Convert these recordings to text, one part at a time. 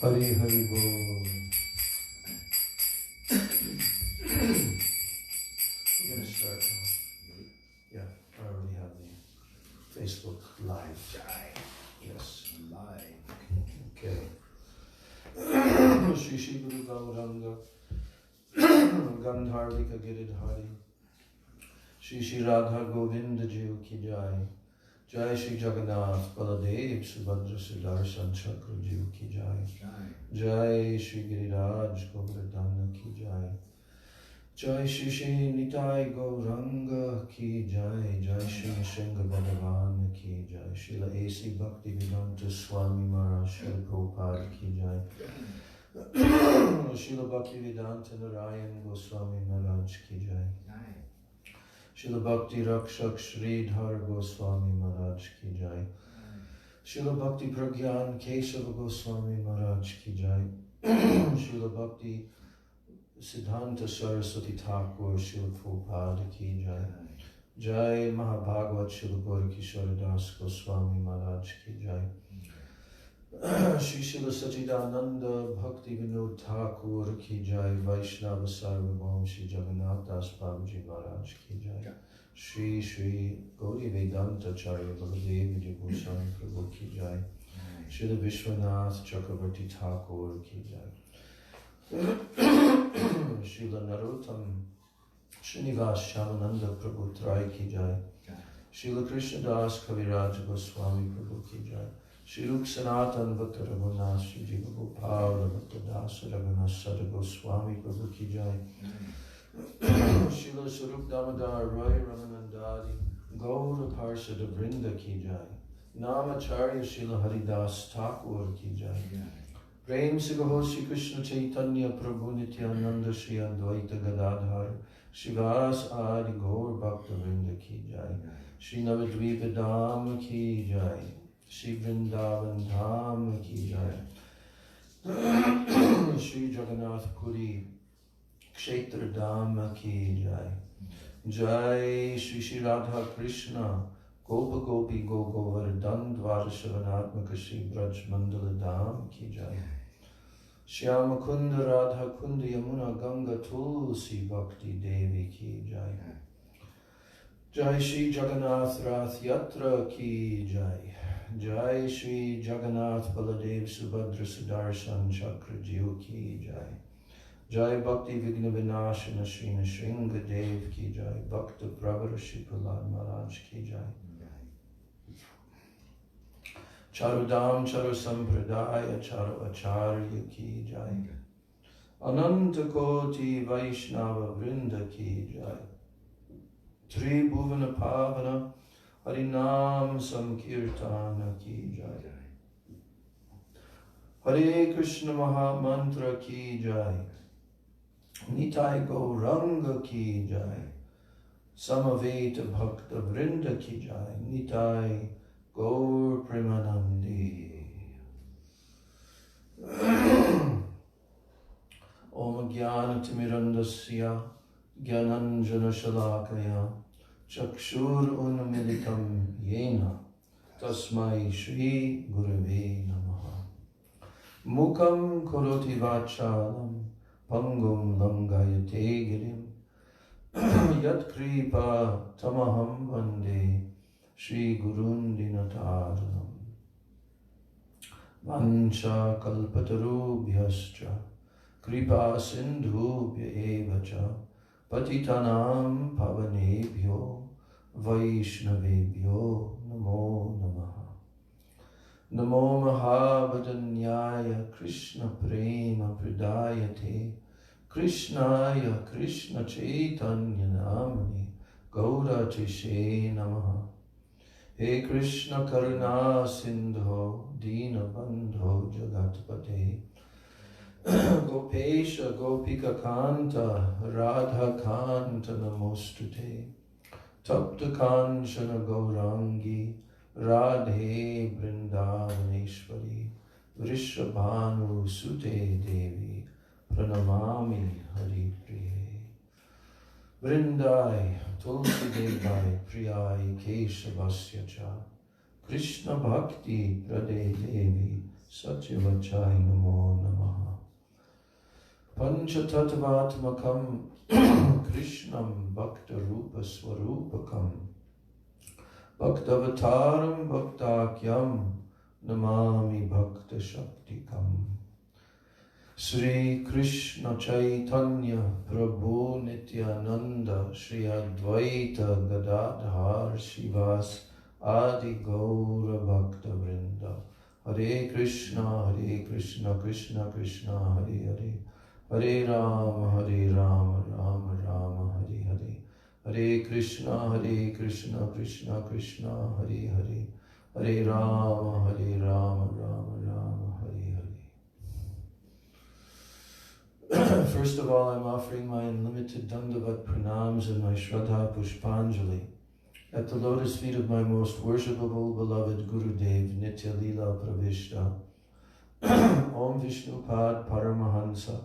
Hari Hari Bol. We're going to start now. Yeah, I already have the Facebook Live. Yes. Live. Okay. Shri Shri Guru Gauranga Gandharvika Giridhari Shri Shri Radha Govinda Jiv Ki Jai Jai Shri Jagannath Baladev Subhadra Sudarshan Chakra Jiv Ki Jai Jai Shri Giriraj Govardhana Ki Jai Jai Shri Shri Nitai Gauranga Ki Jai Jai Shri Nishinga Bhagavan Ki Jai Srila A.C. Bhaktivedanta Swami Maharaj Srila Prabhupada Ki Jai Srila Bhaktivedanta Narayan Goswami Maharaj Ki Jai Srila Bhakti Rakshak Sridhar Goswami Maharaj Ki Jai Srila Bhakti Pragyan Kesava Goswami Maharaj Ki Jai Srila Bhakti Siddhanta Saraswati Thakur Srila Prabhupada Ki Jai Jai Mahabhagavat Srila Gaurkishora Das Goswami Maharaj Ki Jai Shri Srila Sachidananda Bhakti Vinod Thakur Ki Jai Vaishnava Sarvabhaum Shri Jagannath Das Babaji Maharaj Ki Jai Shri Shri Gauri Vedanta Charya Baladev Vijay Goswami Prabhu Ki Jai Srila Vishwanath Chakravarti Thakur Ki Jai Srila Narottam Srinivas Shamananda Prabhu Trai Ki Jai Srila Krishna Das Kaviraj Goswami Prabhu Ki Jai Shri Rup Sanatan Bhakta Raghunath Shri Jiva Gopal Bhakta Das Raghunath Sada Goswami Prabhu Ki Jai Srila Sarup Damodar Roy Ramanandadi Gaura Parsada Vrinda Ki Jai Namacharya Srila Haridas Thakur Ki Jai Prem Sigaho Shri Krishna Chaitanya Prabhu Nityananda Shri Advaita Gadadhar Shivas Adi Gaur Bhakta Vrinda Ki Jai Shri Navadvipa Dham Ki Jai Shri Vrindavan Dham Ki Jai Shri Jagannath Puri Kshetra Dham Ki Jai Jai Shri Shri Radha Krishna Gopa Gopi Go Govardhan Dvarashavanatmaka Shri Braj Mandala Dham Ki Jai Shyama Kunda Radha Kunda Yamuna Ganga Tulsi Bhakti Devi Ki Jai Jai Shri Jagannath Rath Yatra Ki Jai Jai Shri Jagannath Baladev Subhadra Sudarshan Chakra Jiv Ki Jai Jai Bhakti Vigna Vinashana Shri Nishringa Dev Ki Jai Bhakta Pravara Shri Prahlad Maharaj Ki Jai Charudam Charu Sampradaya Charu Acharya Ki Jai Ananta Koti Vaishnava Vrinda Ki Jai Tri Bhuvana Pavana Harinam Sankirtana Ki Jai Hare Krishna Maha Mantra Ki Jai Nitai Gauranga Ki Jai Samaveta Bhakta Vrinda Ki Jai Nitai Gaur Premanandi Om Jnana Timirandasya Jnananjana Shalakaya Chakshur Unamilitam Yena Tasmai Shri Gurave Namaha Mukam Karoti Vachalam Pangum Langayate Girim Yat Kripa Tamaham Vande Shri Gurun Dinataranam Vancha Kalpatarubhyascha Kripa Sindhubhya Evacha Patitanam Pavanebhyo Vaishnavebhyo Namo Namaha Namo Mahavadanyaya Krishna Prema Pradayate Krishnaya Krishna Chaitanya Namani Gaura Tishe Namaha He Krishna Karuna Sindho Dina Bandho Jagatpate Gopesha Gopika Kanta Radha Kanta Namostute Tapta Kanchana Gaurangi Radhe Vrindavaneshwari Vrishabhanu Sute Devi Pranamami Hari Priye Vrindai Tulsi Devai Priyai Keshavasya Cha Krishna Bhakti Prade Devi Satyavachai Namo Namaha. Panchatattvatmakam Krishnam Bhakta Rupa Swarupakam Bhaktavataram Bhaktakyam Namami Bhakta Shaktikam. Sri Krishna Chaitanya Prabhu Nityananda Shri Advaita Gadadhar Shivas Adi Gaura Bhakta Vrinda. Hare Krishna, Krishna Krishna, Hare Hare, Hare Rama, Rama Rama, Hare Hare, Hare Krishna, Krishna Krishna, Hare Hare, Hare Rama, Rama Rama, Hare Hare. First of all, I'm offering my unlimited Dandavat pranams and my Shraddha Pushpanjali at the lotus feet of my most worshipable beloved Gurudev, Nitya Lila Pravishta, Om Vishnu Pad Paramahansa,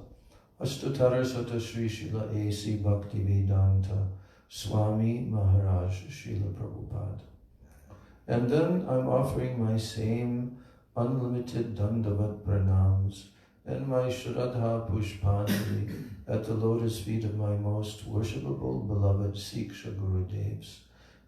Ashtatara Sata Sri Srila A.C. Bhakti Vedanta, Swami Maharaj, Srila Prabhupada. And then I'm offering my same unlimited Dandavat pranams and my Shraddha Pushpanjali at the lotus feet of my most worshipable beloved Siksha Gurudevs,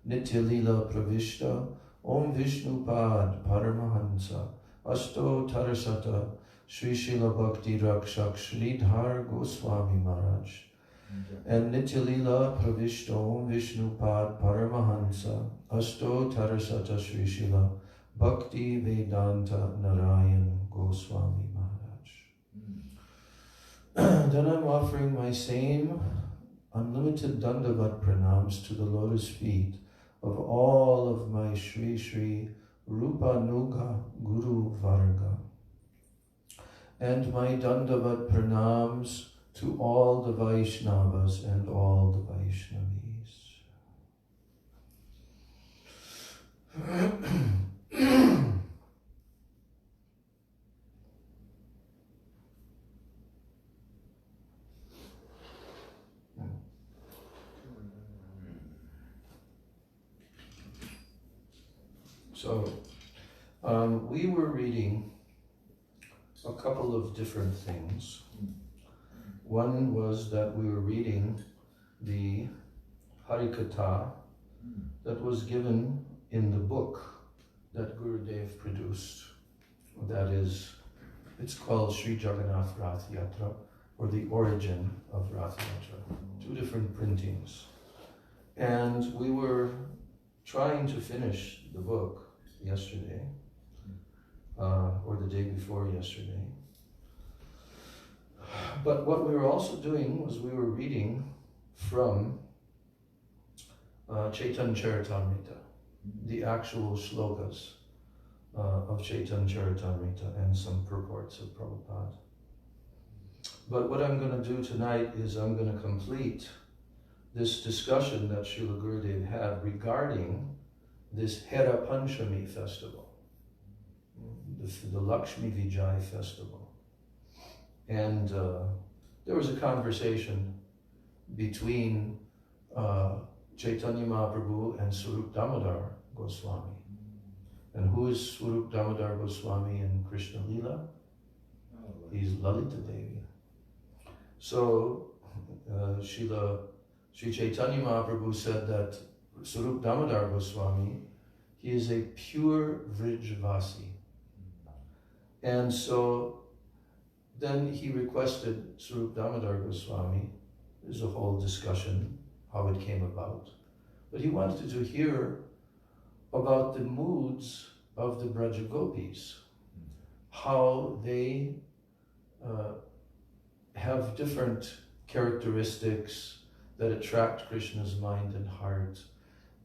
Nitya Lila Pravishta, Om Vishnu Pad Paramahansa, Asto Tarasata, Sri Srila Bhakti Rakshak Sridhar Goswami Maharaj, and Nitya Lila Pravishta, Om Vishnu Pad Paramahansa, Asto Tarasata, Sri Srila Bhakti Vedanta Narayan Goswami Maharaj. Then I'm offering my same unlimited Dandavat pranams to the lotus feet of all of my Shri Shri Rupanuga Guru Varga, and my Dandavat pranams to all the Vaishnavas and all the Vaishnavis. So, we were reading a couple of different things. One was that we were reading the Harikatha that was given in the book that Gurudev produced. That is, it's called Sri Jagannath Rath Yatra, or the origin of Rath Yatra. Two different printings. And we were trying to finish the book yesterday, or the day before yesterday. But what we were also doing was we were reading from Chaitanya Charitamrita, the actual shlokas of Chaitanya Charitamrita and some purports of Prabhupada. But what I'm going to do tonight is I'm going to complete this discussion that Srila Gurudev had regarding this Hera Panchami festival, the Lakshmi Vijay festival. And there was a conversation between Chaitanya Mahaprabhu and Swarup Damodar Goswami. And who is Swarup Damodar Goswami in Krishna Lila? He's Lalita Devi. So Sri Chaitanya Mahaprabhu said that Swarup Damodar Goswami, he is a pure Vrijvasi. And so then he requested Swarup Damodar Goswami, there's a whole discussion how it came about, but he wanted to hear about the moods of the Braj Gopis, how they have different characteristics that attract Krishna's mind and heart,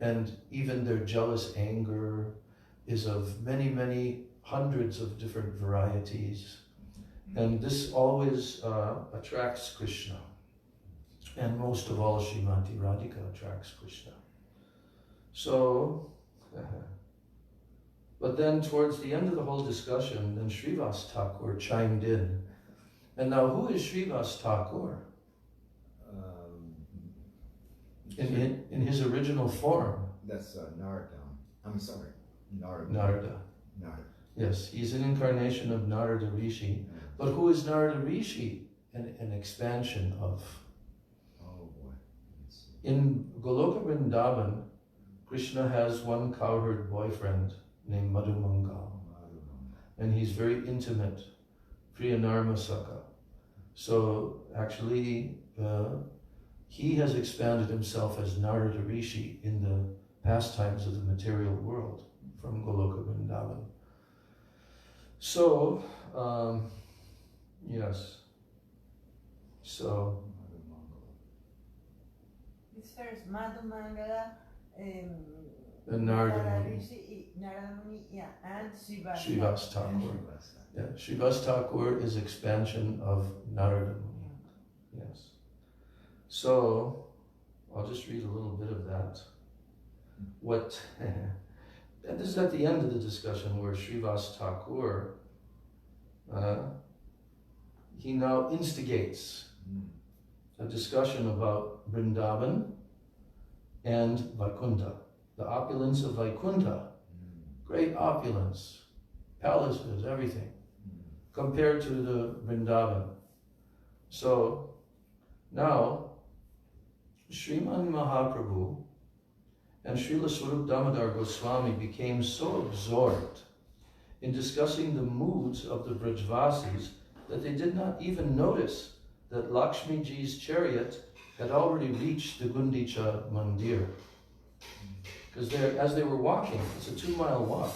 and even their jealous anger is of many, many hundreds of different varieties. And this always attracts Krishna. And most of all, Srimati Radhika attracts Krishna. So, but then towards the end of the whole discussion, then Srivas Thakur chimed in. And now who is Srivas Thakur? In his original form. That's Narada. I'm sorry, Narada. Narada. Yes, he's an incarnation of Narada Rishi. But who is Narada Rishi? An expansion of. Oh boy. In Goloka Vrindavan, Krishna has one cowherd boyfriend named Madhumangal. And he's very intimate, Priyanarmasaka. So actually, he has expanded himself as Narada Rishi in the pastimes of the material world from Goloka Vrindavan. So, yes. So. It's first Madhumangala, And Narada Rishi, Narada Muni, yeah, and Srivas Thakur. Yeah, Srivas Thakur is expansion of Narada Muni. Yes. So, I'll just read a little bit of that. What, and this is at the end of the discussion where Srivas Thakur, he now instigates a discussion about Vrindavan and Vaikuntha. The opulence of Vaikuntha, great opulence, palaces, everything, compared to the Vrindavan. So, now, Sriman Mahaprabhu and Srila Swarup Damodar Goswami became so absorbed in discussing the moods of the Brajvasis that they did not even notice that Lakshmi Ji's chariot had already reached the Gundicha Mandir. Because as they were walking, it's a 2-mile walk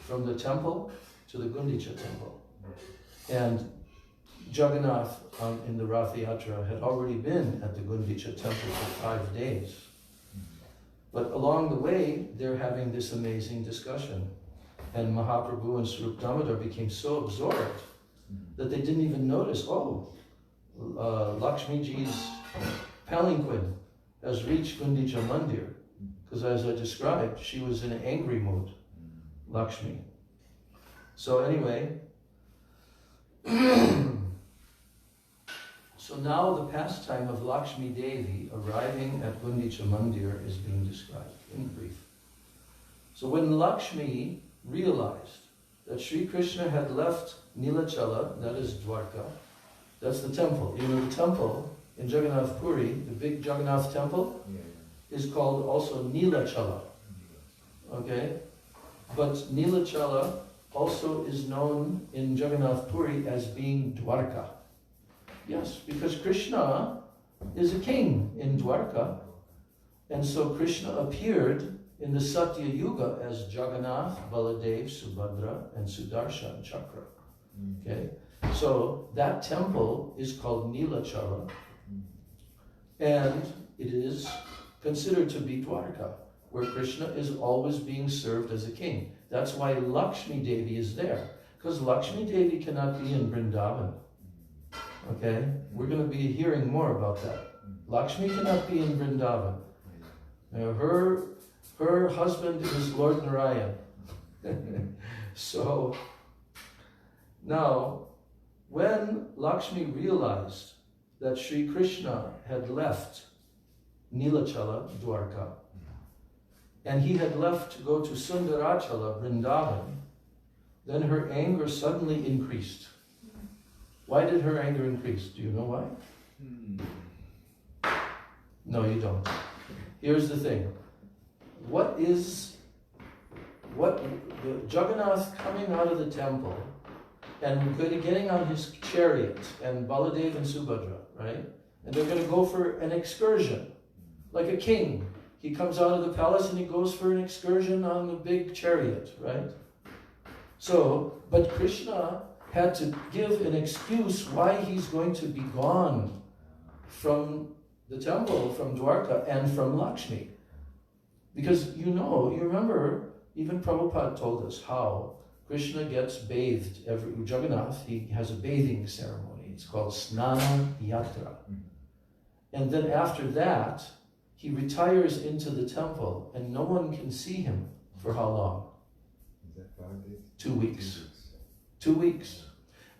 from the temple to the Gundicha temple. And Jagannath in the Rath Yatra had already been at the Gundicha temple for 5 days. But along the way, they're having this amazing discussion. And Mahaprabhu and Swarup Damodar became so absorbed that they didn't even notice, Lakshmi Ji's palanquin has reached Gundicha Mandir. Because as I described, she was in an angry mood, Lakshmi. So anyway, so now the pastime of Lakshmi Devi arriving at Gundicha Mandir is being described in brief. So when Lakshmi realized that Sri Krishna had left Nilachala, that is Dwarka, that's the temple. You know, the temple in Jagannath Puri, the big Jagannath temple, is called also Nilachala. Okay? But Nilachala also is known in Jagannath Puri as being Dwarka. Yes, because Krishna is a king in Dwarka. And so Krishna appeared in the Satya Yuga as Jagannath, Baladev, Subhadra, and Sudarshan Chakra. Okay? So that temple is called Nilachala. And it is considered to be Dwarka, where Krishna is always being served as a king. That's why Lakshmi Devi is there, because Lakshmi Devi cannot be in Vrindavan. Okay? We're going to be hearing more about that. Lakshmi cannot be in Vrindavan. Her husband is Lord Narayan. So, now, when Lakshmi realized that Sri Krishna had left Nilachala, Dwarka, and he had left to go to Sundarachala, Vrindavan, then her anger suddenly increased. Why did her anger increase? Do you know why? No, you don't. Here's the thing. The Jagannath coming out of the temple and getting on his chariot, and Baladev and Subhadra, right? And they're going to go for an excursion, like a king. He comes out of the palace and he goes for an excursion on the big chariot, right? So, but Krishna had to give an excuse why he's going to be gone from the temple, from Dwarka, and from Lakshmi. Because you remember, even Prabhupada told us how Krishna gets bathed Jagannath, he has a bathing ceremony. It's called Snana Yatra. And then after that, he retires into the temple and no one can see him for how long? Is that 5 days? 2 weeks. 2 weeks.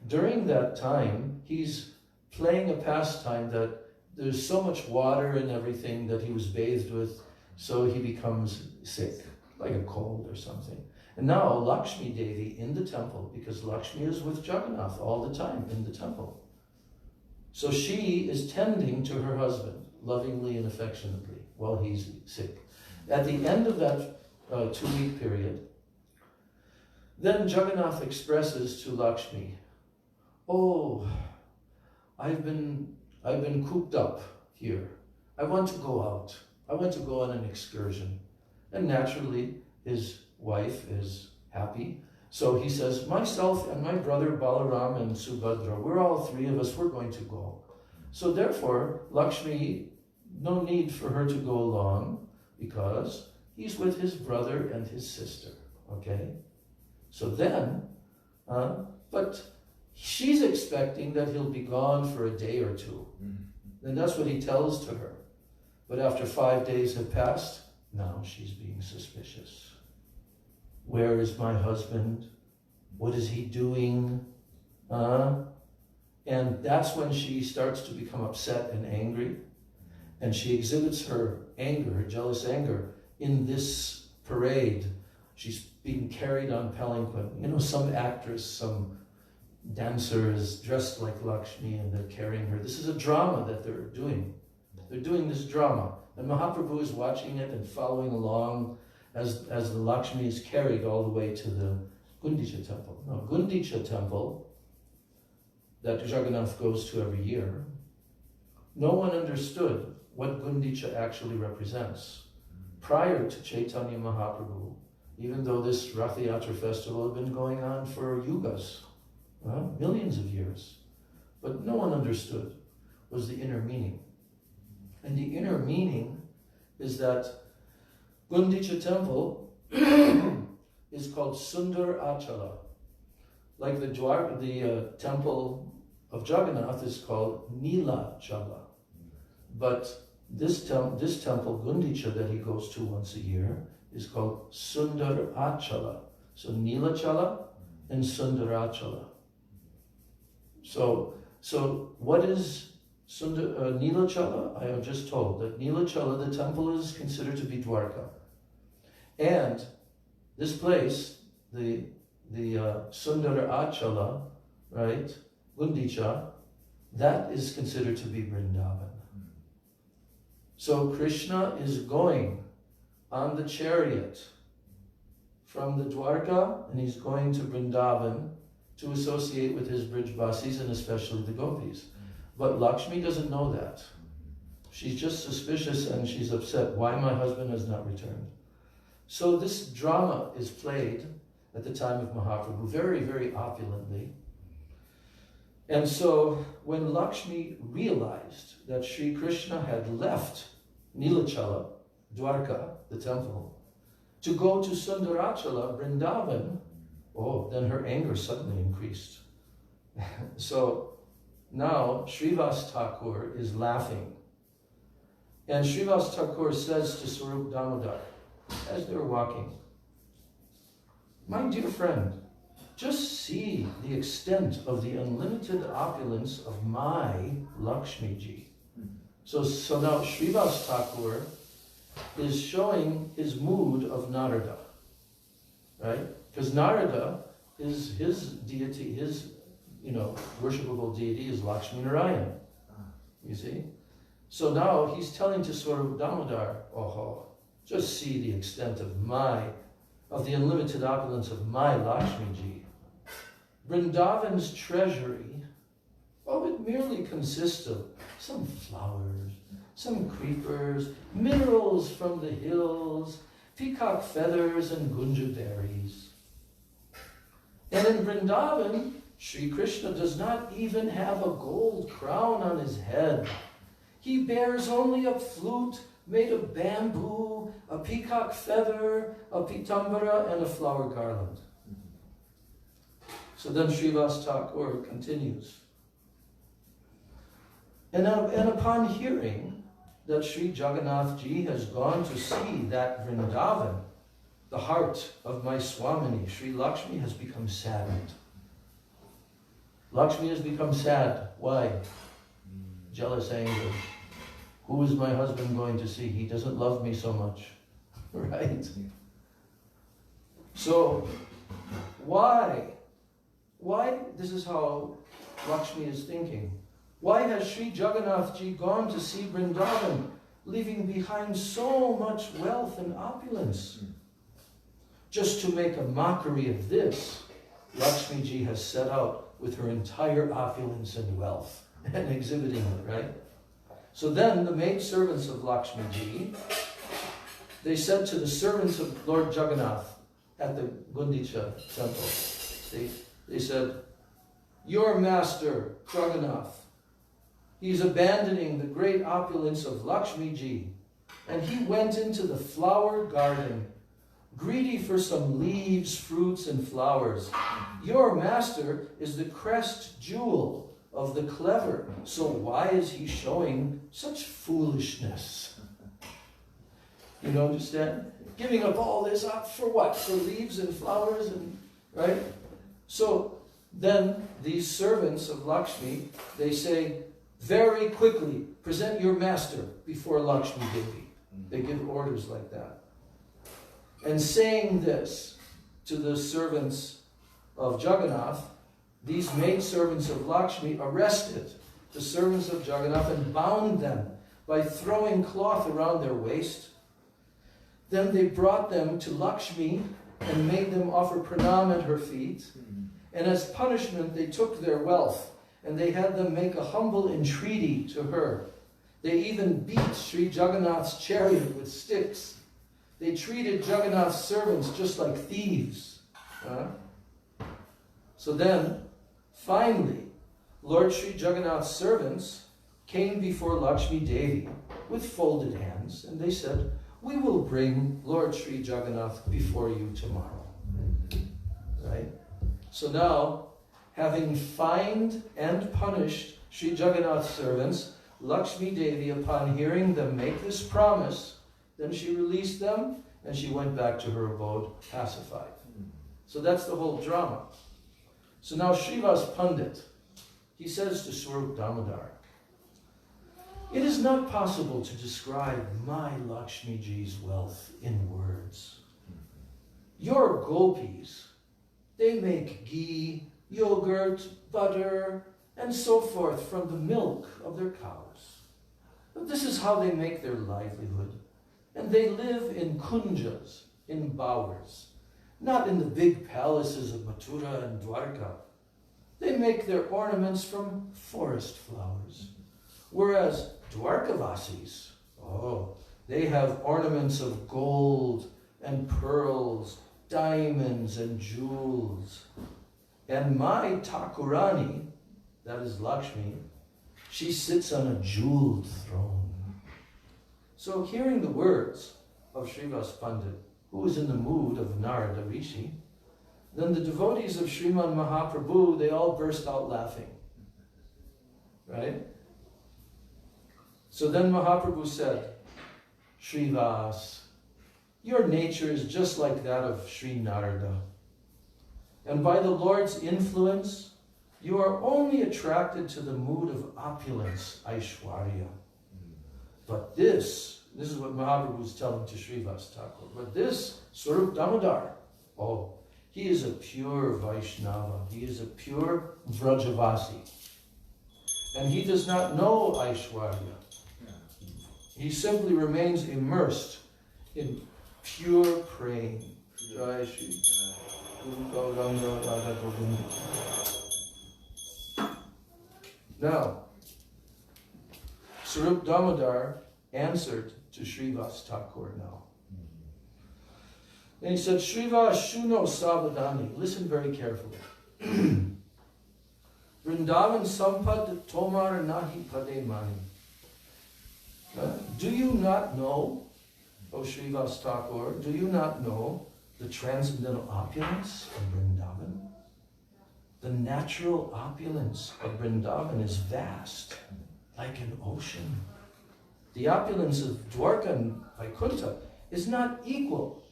During that time, he's playing a pastime that there's so much water and everything that he was bathed with, so he becomes sick, like a cold or something. And now Lakshmi Devi in the temple, because Lakshmi is with Jagannath all the time in the temple. So she is tending to her husband lovingly and affectionately while he's sick. At the end of that 2-week period, then Jagannath expresses to Lakshmi, "Oh, I've been cooped up here. I want to go out. I want to go on an excursion." And naturally, his wife is happy. So he says, "Myself and my brother Balaram and Subhadra, we're all 3 of us, we're going to go." So therefore, Lakshmi, no need for her to go along because he's with his brother and his sister, okay? So then, but she's expecting that he'll be gone for a day or 2. And that's what he tells to her. But after 5 days have passed, now she's being suspicious. Where is my husband? What is he doing? And that's when she starts to become upset and angry. And she exhibits her anger, her jealous anger, in this parade. She's being carried on palanquin. You know, some actress, some dancer is dressed like Lakshmi and they're carrying her. This is a drama that they're doing. They're doing this drama. And Mahaprabhu is watching it and following along as the Lakshmi is carried all the way to the Gundicha temple. Now, Gundicha temple, that Jagannath goes to every year, no one understood what Gundicha actually represents. Prior to Chaitanya Mahaprabhu, even though this Rath Yatra festival had been going on for yugas, millions of years, but no one understood was the inner meaning. And the inner meaning is that Gundicha temple is called Sundar Achala. Like the temple of Jagannath is called Nila Chala. But this temple, Gundicha, that he goes to once a year, is called Sundar Achala. So Nila Chala and Sundar Achala. So what is Nila Chala? I am just told that Nila Chala, the temple, is considered to be Dwarka. And this place, the Sundara Achala, right, Gundicha, that is considered to be Vrindavan. So Krishna is going on the chariot from the Dwarka, and he's going to Vrindavan to associate with his Brijvasis and especially the gopis. But Lakshmi doesn't know that. She's just suspicious and she's upset. Why my husband has not returned? So this drama is played at the time of Mahaprabhu very, very opulently. And so when Lakshmi realized that Sri Krishna had left Nilachala, Dwarka, the temple, to go to Sundarachala, Vrindavan, then her anger suddenly increased. So now Srivas Thakur is laughing. And Srivas Thakur says to Swarup Damodar, as they're walking, "My dear friend, just see the extent of the unlimited opulence of my Lakshmi-ji." So now Srivas Thakur is showing his mood of Narada, right? Because Narada is his deity, his worshipable deity is Lakshmi Narayan. You see? So now he's telling to Swarup Damodar, just see the extent of the unlimited opulence of my Lakshmi-ji. Vrindavan's treasury, it merely consists of some flowers, some creepers, minerals from the hills, peacock feathers, and gunja berries. And in Vrindavan, Sri Krishna does not even have a gold crown on his head. He bears only a flute made of bamboo, a peacock feather, a pitambara, and a flower garland. So then Srivas Thakur continues. And upon hearing that Sri Jagannath Ji has gone to see that Vrindavan, the heart of my Swamini, Sri Lakshmi, has become saddened. Lakshmi has become sad. Why? Jealous anger. Who is my husband going to see? He doesn't love me so much. Right? So, why, this is how Lakshmi is thinking, why has Sri Jagannath Ji gone to see Vrindavan, leaving behind so much wealth and opulence? Just to make a mockery of this, Lakshmi Ji has set out with her entire opulence and wealth and exhibiting it, right? So then the maidservants of Lakshmi Ji, they said to the servants of Lord Jagannath at the Gundicha temple, they said, your master, Jagannath, he's abandoning the great opulence of Lakshmi Ji, and he went into the flower garden, greedy for some leaves, fruits, and flowers. Your master is the crest jewel of the clever, so why is he showing such foolishness? You don't understand? Giving up all this up for what? For leaves and flowers, and right? So then these servants of Lakshmi, they say, very quickly, present your master before Lakshmi Devi. They give orders like that. And saying this to the servants of Jagannath, these maidservants of Lakshmi arrested the servants of Jagannath and bound them by throwing cloth around their waist. Then they brought them to Lakshmi and made them offer pranam at her feet. And as punishment, they took their wealth and they had them make a humble entreaty to her. They even beat Sri Jagannath's chariot with sticks. They treated Jagannath's servants just like thieves. So then, finally, Lord Sri Jagannath's servants came before Lakshmi Devi with folded hands, and they said, we will bring Lord Sri Jagannath before you tomorrow. Right? So now, having fined and punished Sri Jagannath's servants, Lakshmi Devi, upon hearing them make this promise, then she released them and she went back to her abode pacified. So that's the whole drama. So now Srivas Pandit, he says to Swarup Damodar, it is not possible to describe my Lakshmi Ji's wealth in words. Your gopis, they make ghee, yogurt, butter, and so forth from the milk of their cows. But this is how they make their livelihood. And they live in kunjas, in bowers, not in the big palaces of Mathura and Dwarka. They make their ornaments from forest flowers. Whereas Dwarkavasis, they have ornaments of gold and pearls, diamonds and jewels. And my Thakurani, that is Lakshmi, she sits on a jeweled throne. So hearing the words of Srivas Pandit, who was in the mood of Narada Rishi, then the devotees of Srimad Mahaprabhu, they all burst out laughing. Right? So then Mahaprabhu said, Srivas, your nature is just like that of Sri Narada. And by the Lord's influence, you are only attracted to the mood of opulence, Aishwarya. But this is what Mahaprabhu is telling to Srivas Thakur. But this, Swarup Damodar, he is a pure Vaishnava. He is a pure Vrajavasi. And he does not know Aishwarya. He simply remains immersed in pure praying. Jai Shri Guru Gauranga Radha Govinda. Now, Swarup Damodar answered to Srivas Thakur now. And he said, Srivas Shuno Savadani, listen very carefully. Vrindavan Sampad Tomar Nahi Pade Mani. Do you not know, O Srivas Thakur, do you not know the transcendental opulence of Vrindavan? The natural opulence of Vrindavan is vast, like an ocean. The opulence of Dwarka and Vaikuntha is not equal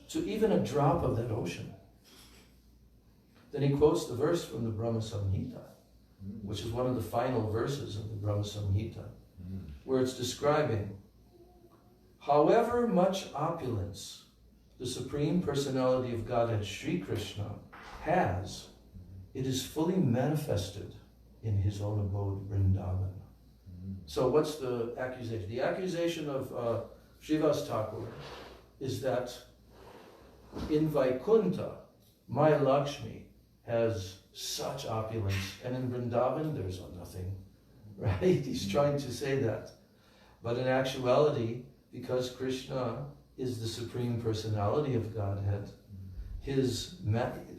to even a drop of that ocean. Then he quotes the verse from the Brahma Samhita, which is one of the final verses of the Brahma Samhita, where it's describing, however much opulence the Supreme Personality of Godhead, Sri Krishna, has, it is fully manifested in his own abode, Vrindavan. So what's the accusation? The accusation of Srivas Thakur is that in Vaikuntha, my Lakshmi has such opulence, and in Vrindavan there's nothing, right? He's trying to say that. But in actuality, because Krishna is the Supreme Personality of Godhead,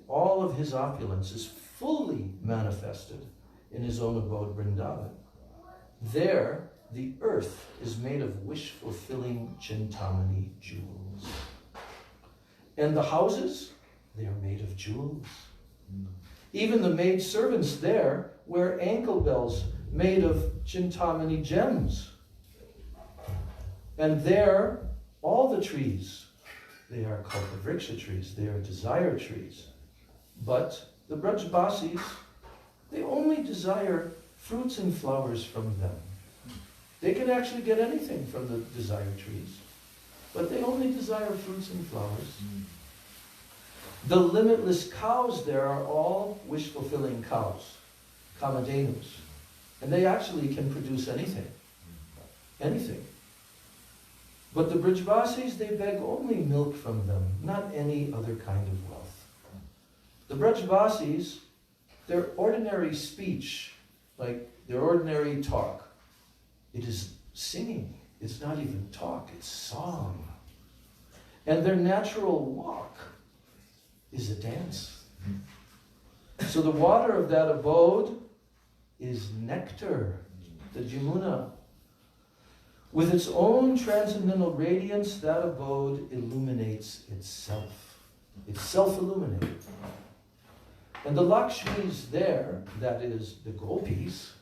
all of his opulence is fully manifested in his own abode, Vrindavan. There, the earth is made of wish-fulfilling Chintamani jewels. And the houses, they are made of jewels. Even the maid servants there wear ankle bells made of Chintamani gems. And there, all the trees, they are Kalpavriksha trees, they are desire trees. But the Brajbasis, they only desire fruits and flowers from them. They can actually get anything from the desire trees, but they only desire fruits and flowers. The limitless cows there are all wish-fulfilling cows, Kamadhenus, and they actually can produce anything. Anything. But the Brajvasis, they beg only milk from them, not any other kind of wealth. The Brajvasis, their ordinary speech, like their ordinary talk, it is singing. It's not even talk, it's song. And their natural walk is a dance. So the water of that abode is nectar, the Jamuna. With its own transcendental radiance, that abode illuminates itself. It's self-illuminated. And the Lakshmis there, that is the gopis,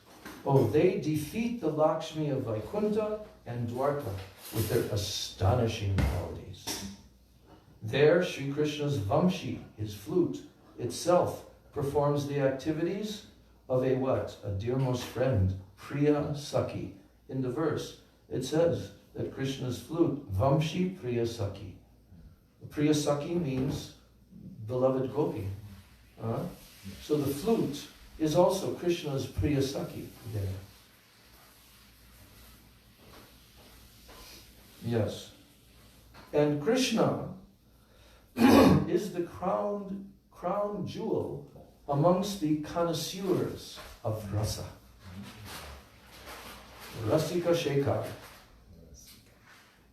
they defeat the Lakshmi of Vaikuntha and Dwarka with their astonishing qualities. There, Sri Krishna's Vamshi, his flute, itself performs the activities of a what? A dearmost friend, Priya Saki. In the verse, it says that Krishna's flute, Vamshi Priya Saki. Priya Saki means beloved gopi. So the flute is also Krishna's Priya Saki there. Yes. And Krishna is the crown jewel amongst the connoisseurs of rasa. Rasika Shekhar.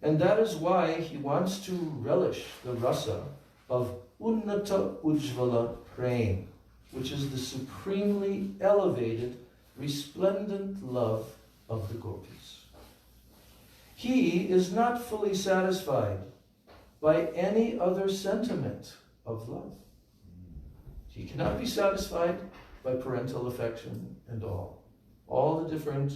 And that is why he wants to relish the rasa of Unnata Ujvala Prem, which is the supremely elevated, resplendent love of the gopis. He is not fully satisfied by any other sentiment of love. He cannot be satisfied by parental affection and all the different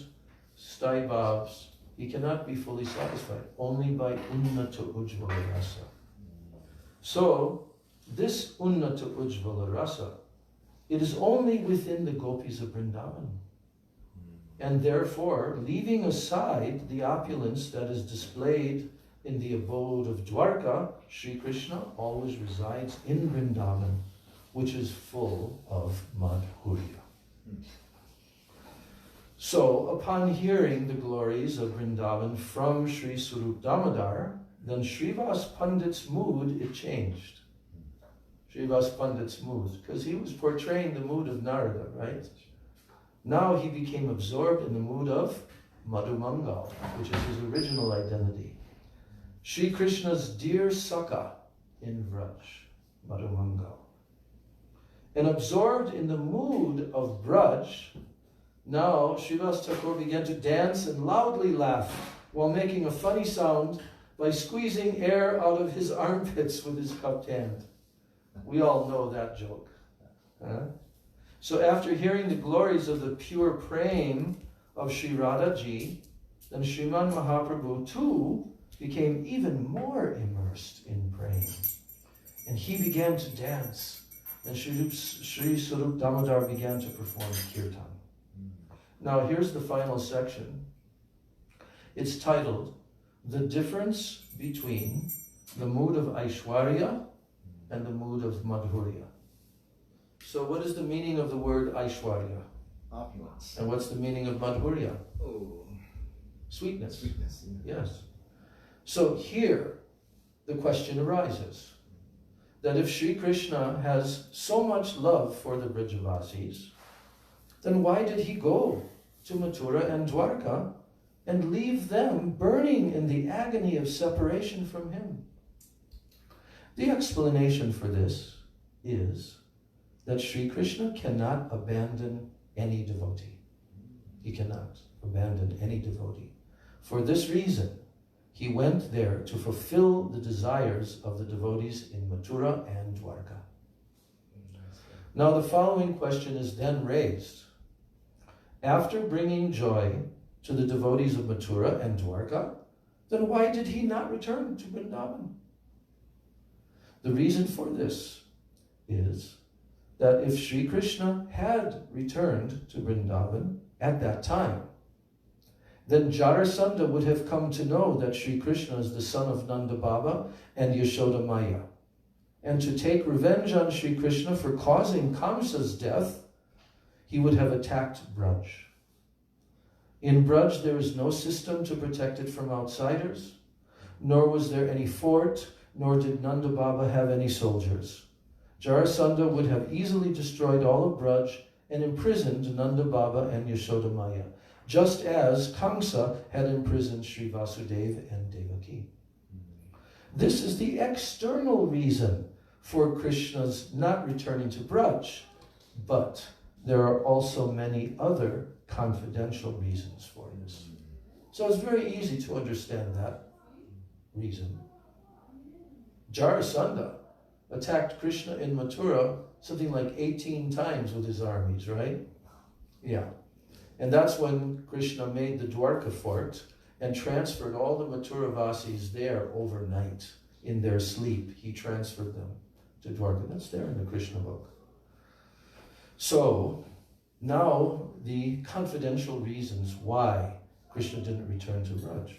staibhavs. He cannot be fully satisfied, only by Unnata Ujvala Rasa. So, this Unnata Ujvala Rasa, it is only within the gopis of Vrindavan. And therefore, leaving aside the opulence that is displayed in the abode of Dwarka, Sri Krishna always resides in Vrindavan, which is full of madhurya. So, upon hearing the glories of Vrindavan from Sri Swarup Damodar, then Srivas Pandit's mood, it changed. Srivas Pandit's mood, because he was portraying the mood of Narada, right? Now he became absorbed in the mood of Madhumangal, which is his original identity. Sri Krishna's dear Sakha in Braj, Madhumangal. And absorbed in the mood of Braj, now Srivas Thakur began to dance and loudly laugh while making a funny sound by squeezing air out of his armpits with his cupped hand. We all know that joke. So after hearing the glories of the pure prem of Sri Radhaji, then Sriman Mahaprabhu too became even more immersed in prem. And he began to dance. And Sri Swarup Damodar began to perform kirtan. Now here's the final section. It's titled, The Difference Between the mood of Aishwarya and the mood of Madhurya. So what is the meaning of the word Aishwarya? Opulence. And what's the meaning of Madhurya? Oh, Sweetness. sweetness. Yeah. Yes. So here, the question arises that if Sri Krishna has so much love for the Brajavasis, then why did he go to Mathura and Dwarka and leave them burning in the agony of separation from him? The explanation for this is that Sri Krishna cannot abandon any devotee. He cannot abandon any devotee. For this reason, he went there to fulfill the desires of the devotees in Mathura and Dwarka. Now the following question is then raised. After bringing joy to the devotees of Mathura and Dwarka, then why did he not return to Vrindavan? The reason for this is that if Sri Krishna had returned to Vrindavan at that time, then Jarasandha would have come to know that Sri Krishna is the son of Nanda Baba and Yashoda Maya. And to take revenge on Sri Krishna for causing Kamsa's death, he would have attacked Braj. In Braj, there is no system to protect it from outsiders, nor was there any fort, nor did Nanda Baba have any soldiers. Jarasandha would have easily destroyed all of Braj and imprisoned Nanda Baba and Yashoda Maya, just as Kamsa had imprisoned Sri Vasudeva and Devaki. This is the external reason for Krishna's not returning to Braj, but there are also many other confidential reasons for this. So it's very easy to understand that reason. Jarasandha attacked Krishna in Mathura something like 18 times with his armies, right? Yeah. And that's when Krishna made the Dwarka fort and transferred all the Mathura Vasis there overnight. In their sleep, he transferred them to Dwarka. That's there in the Krishna book. So, now the confidential reasons why Krishna didn't return to Braj.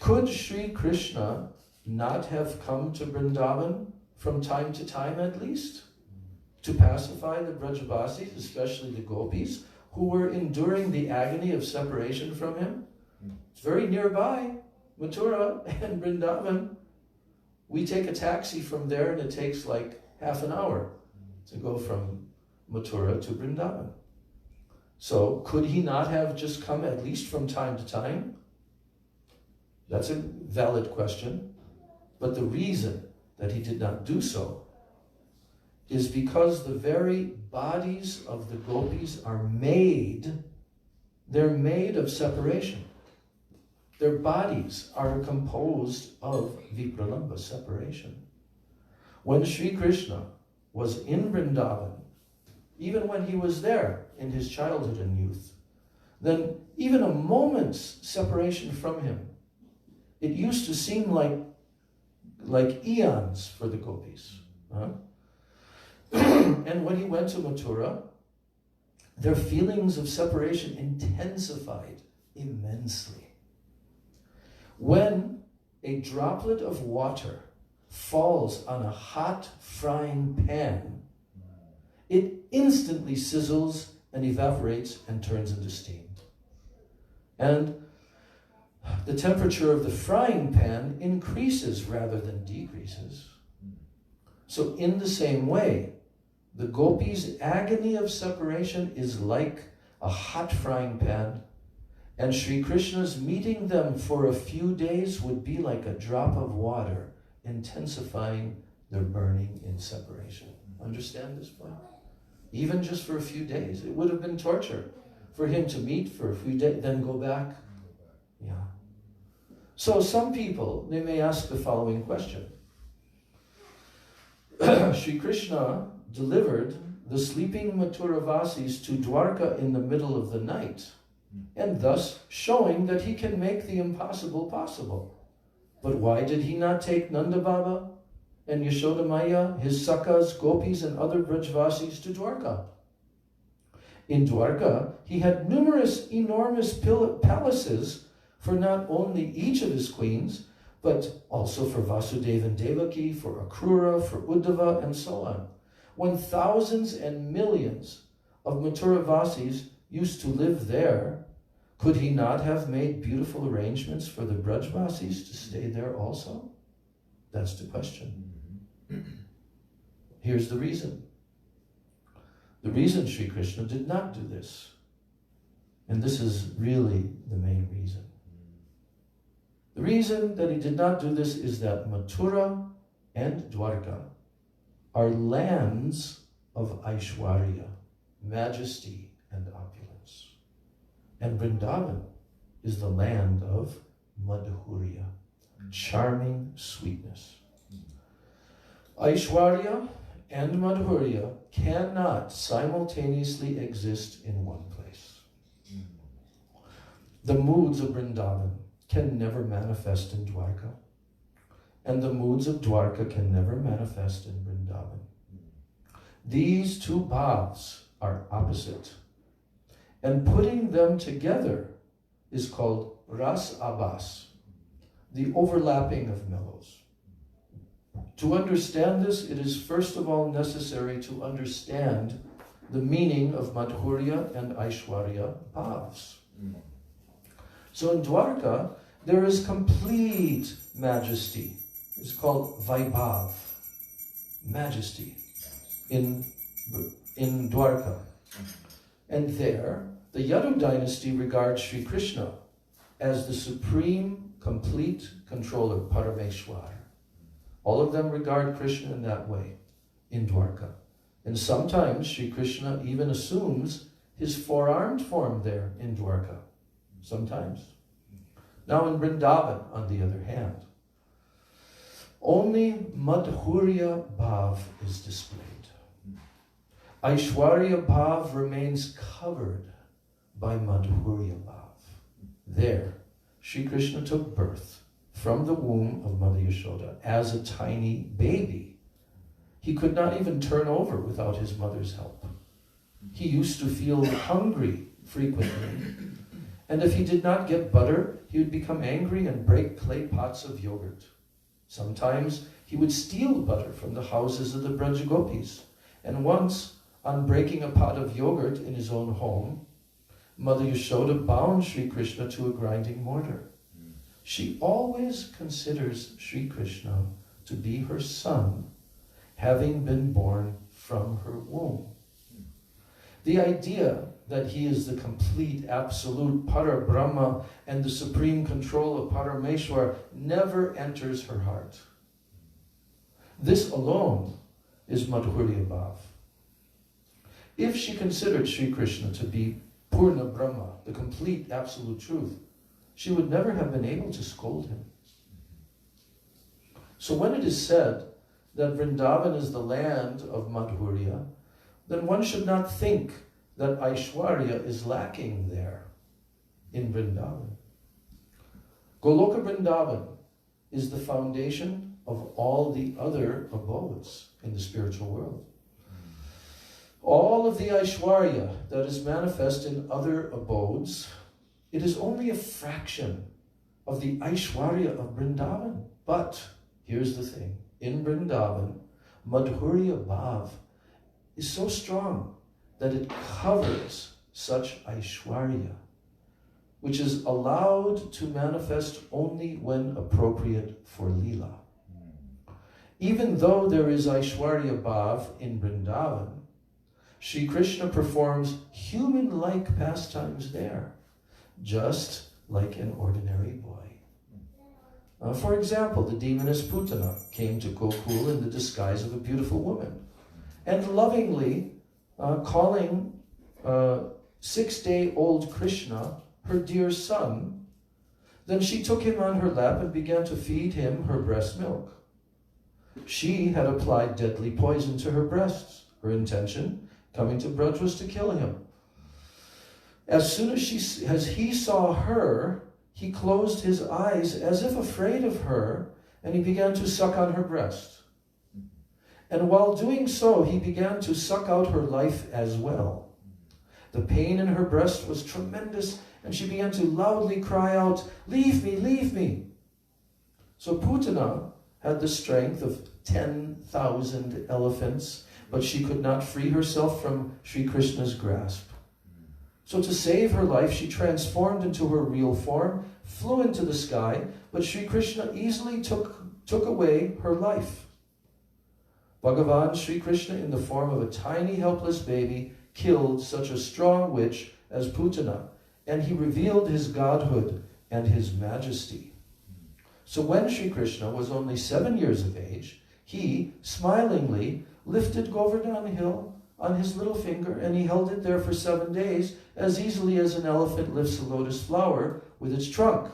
Could Sri Krishna not have come to Vrindavan from time to time at least to pacify the Brajavasis, especially the gopis, who were enduring the agony of separation from him? It's very nearby, Mathura and Vrindavan. We take a taxi from there and it takes like half an hour to go from Mathura to Vrindavan. So could he not have just come at least from time to time? That's a valid question. But the reason that he did not do so is because the very bodies of the gopis are made, they're made of separation. Their bodies are composed of vipralambha, separation. When Sri Krishna was in Vrindavan, even when he was there in his childhood and youth, then even a moment's separation from him, it used to seem like eons for the gopis. And when he went to Mathura, their feelings of separation intensified immensely. When a droplet of water falls on a hot frying pan, it instantly sizzles and evaporates and turns into steam. And the temperature of the frying pan increases rather than decreases. So in the same way, the gopis' agony of separation is like a hot frying pan, and Sri Krishna's meeting them for a few days would be like a drop of water, intensifying their burning in separation. Understand this point? Even just for a few days, it would have been torture for him to meet for a few days, then go back. Yeah. So some people, they may ask the following question. Sri Krishna delivered the sleeping Mathuravasis to Dwarka in the middle of the night, and thus showing that he can make the impossible possible. But why did he not take Nanda Baba and Yashoda Maya, his Sakas, Gopis, and other Brajvasis to Dwarka? In Dwarka, he had numerous enormous palaces for not only each of his queens, but also for Vasudeva and Devaki, for Akrura, for Uddhava, and so on. When thousands and millions of Mathuravasis used to live there, could he not have made beautiful arrangements for the Brajvasis to stay there also? That's the question. Here's the reason. The reason Sri Krishna did not do this, and this is really the main reason. The reason that he did not do this is that Mathura and Dwarka are lands of Aishwarya, majesty and opulence. And Vrindavan is the land of Madhurya, charming sweetness. Aishwarya and Madhurya cannot simultaneously exist in one place. The moods of Vrindavan can never manifest in Dwarka, and the moods of Dwarka can never manifest in Vrindavan. These two bhavs are opposite, and putting them together is called ras abhas, the overlapping of mellows. To understand this, it is first of all necessary to understand the meaning of Madhurya and Aishwarya bhavs. So in Dwarka, there is complete majesty. It's called Vaibhav, majesty, in Dwarka. And there, the Yadu dynasty regards Sri Krishna as the supreme, complete controller, Parameshwar. All of them regard Krishna in that way, in Dwarka. And sometimes Sri Krishna even assumes his four-armed form there in Dwarka. Sometimes. Now in Vrindavan, on the other hand, only Madhurya Bhav is displayed. Aishwarya Bhav remains covered by Madhurya Bhav. There, Sri Krishna took birth from the womb of Mother Yashoda as a tiny baby. He could not even turn over without his mother's help. He used to feel hungry frequently, and if he did not get butter, he would become angry and break clay pots of yogurt. Sometimes he would steal butter from the houses of the Brajagopis, and once, on breaking a pot of yogurt in his own home, Mother Yashoda bound Sri Krishna to a grinding mortar. She always considers Sri Krishna to be her son, having been born from her womb. The idea that he is the complete, absolute Para Brahma and the supreme control of Parameshwar never enters her heart. This alone is Madhurya Bhav. If she considered Sri Krishna to be Purna Brahma, the complete, absolute truth, she would never have been able to scold him. So when it is said that Vrindavan is the land of Madhurya, then one should not think that Aishwarya is lacking there in Vrindavan. Goloka Vrindavan is the foundation of all the other abodes in the spiritual world. All of the Aishwarya that is manifest in other abodes, it is only a fraction of the Aishwarya of Vrindavan. But here's the thing, in Vrindavan, Madhurya Bhav is so strong that it covers such Aishwarya, which is allowed to manifest only when appropriate for Leela. Even though there is Aishwarya Bhav in Vrindavan, Sri Krishna performs human-like pastimes there, just like an ordinary boy. For example, the demoness Putana came to Gokul in the disguise of a beautiful woman, and lovingly calling 6-day-old Krishna her dear son, then she took him on her lap and began to feed him her breast milk. She had applied deadly poison to her breasts. Her intention, coming to Braj, was to kill him. As soon as he saw her, he closed his eyes as if afraid of her, and he began to suck on her breast. And while doing so, he began to suck out her life as well. The pain in her breast was tremendous, and she began to loudly cry out, "Leave me, leave me." So Putana had the strength of 10,000 elephants, but she could not free herself from Sri Krishna's grasp. So to save her life, she transformed into her real form, flew into the sky, but Sri Krishna easily took away her life. Bhagavan Sri Krishna, in the form of a tiny helpless baby, killed such a strong witch as Putana, and he revealed his godhood and his majesty. So when Sri Krishna was only 7 years of age, he smilingly lifted Govardhan hill on his little finger, and he held it there for 7 days, as easily as an elephant lifts a lotus flower with its trunk,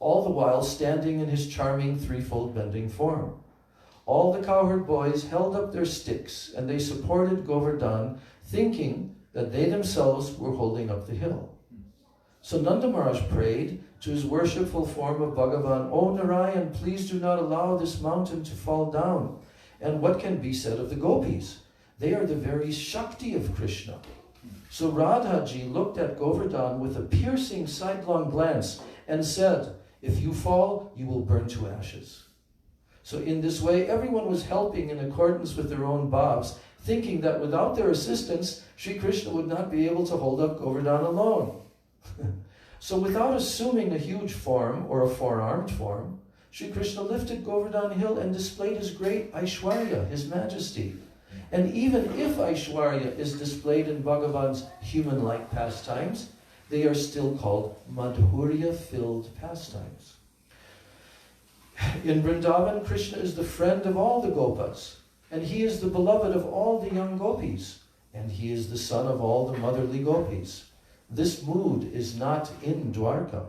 all the while standing in his charming threefold bending form. All the cowherd boys held up their sticks, and they supported Govardhan, thinking that they themselves were holding up the hill. So Nanda Maharaj prayed to his worshipful form of Bhagavan, "O Narayan, please do not allow this mountain to fall down." And what can be said of the gopis? They are the very Shakti of Krishna. So Radhaji looked at Govardhan with a piercing sidelong glance and said, "If you fall, you will burn to ashes." So in this way, everyone was helping in accordance with their own bhavs, thinking that without their assistance, Sri Krishna would not be able to hold up Govardhan alone. So without assuming a huge form or a four-armed form, Sri Krishna lifted Govardhan hill and displayed his great Aishwarya, his majesty. And even if Aishwarya is displayed in Bhagavan's human-like pastimes, they are still called Madhurya-filled pastimes. In Vrindavan, Krishna is the friend of all the Gopas, and he is the beloved of all the young gopis, and he is the son of all the motherly gopis. This mood is not in Dwarka.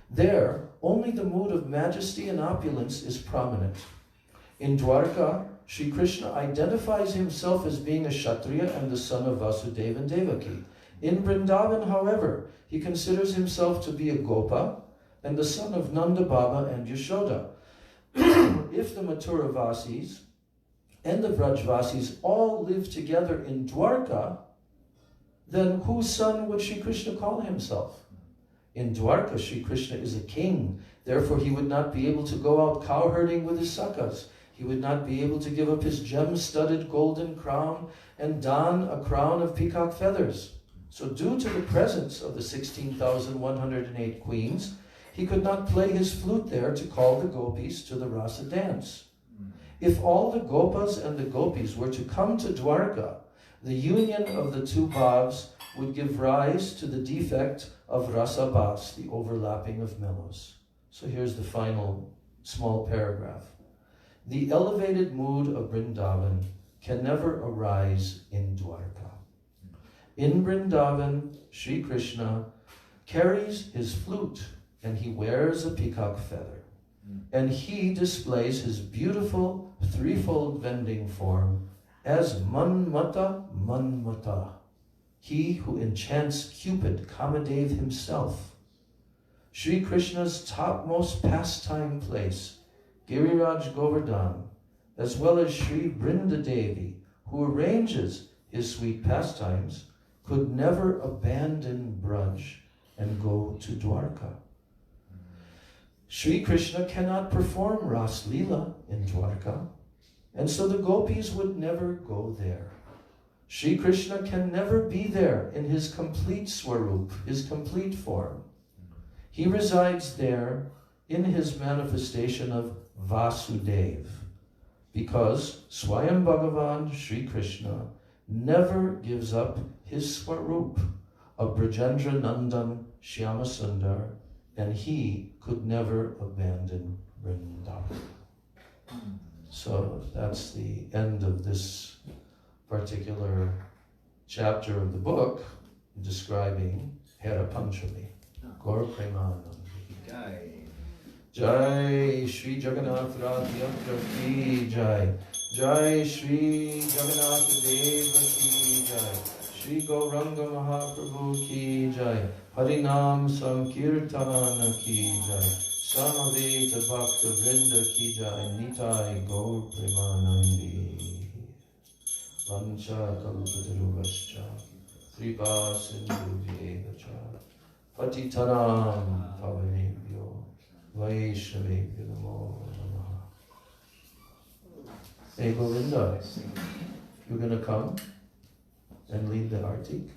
There, only the mood of majesty and opulence is prominent. In Dwarka, Sri Krishna identifies himself as being a Kshatriya and the son of Vasudeva and Devaki. In Vrindavan, however, he considers himself to be a Gopa and the son of Nanda Baba and Yashoda. If the Mathura Vasis and the Braj Vasis all live together in Dwarka, then whose son would Sri Krishna call himself? In Dwarka, Sri Krishna is a king. Therefore, he would not be able to go out cowherding with his sakas. He would not be able to give up his gem-studded golden crown and don a crown of peacock feathers. So due to the presence of the 16,108 queens, he could not play his flute there to call the gopis to the rasa dance. If all the gopas and the gopis were to come to Dwarka, the union of the two bhavs would give rise to the defect of rasa bhas, the overlapping of mellows. So here's the final small paragraph. The elevated mood of Vrindavan can never arise in Dwarka. In Vrindavan, Sri Krishna carries his flute and he wears a peacock feather. And he displays his beautiful threefold bending form as Manmata Manmata, he who enchants Cupid, Kamadev himself. Sri Krishna's topmost pastime place, Giriraj Govardhan, as well as Sri Brinda Devi, who arranges his sweet pastimes, could never abandon Braj and go to Dwarka. Sri Krishna cannot perform Ras Leela in Dwarka, and so the gopis would never go there. Sri Krishna can never be there in his complete swarup, his complete form. He resides there in his manifestation of Vasudev, because Swayam Bhagavan Sri Krishna never gives up his swarup of Brajendra Nandan Shyama Sundar, and he could never abandon Vrindavan. So that's the end of this particular chapter of the book describing Hera Panchami. Gaur Premanandi. Jai. Jai Shri Jagannath Radhyatra Ki Jai. Jai Shri Jagannath Deva Ki Jai. Shri Gauranga Mahaprabhu Ki Jai. Harinam Sankirtana Ki Jai. Samaveta Bhakta Vrinda Ki Jai. Nitai Gaur Premanandi. Vancha Kalpataruvascha Kripa Sindhu Vyevacha Patitanam Pavanebhyo Vaishnavebhyo namo namaha. Hey Govinda, you're gonna come and lead the arti?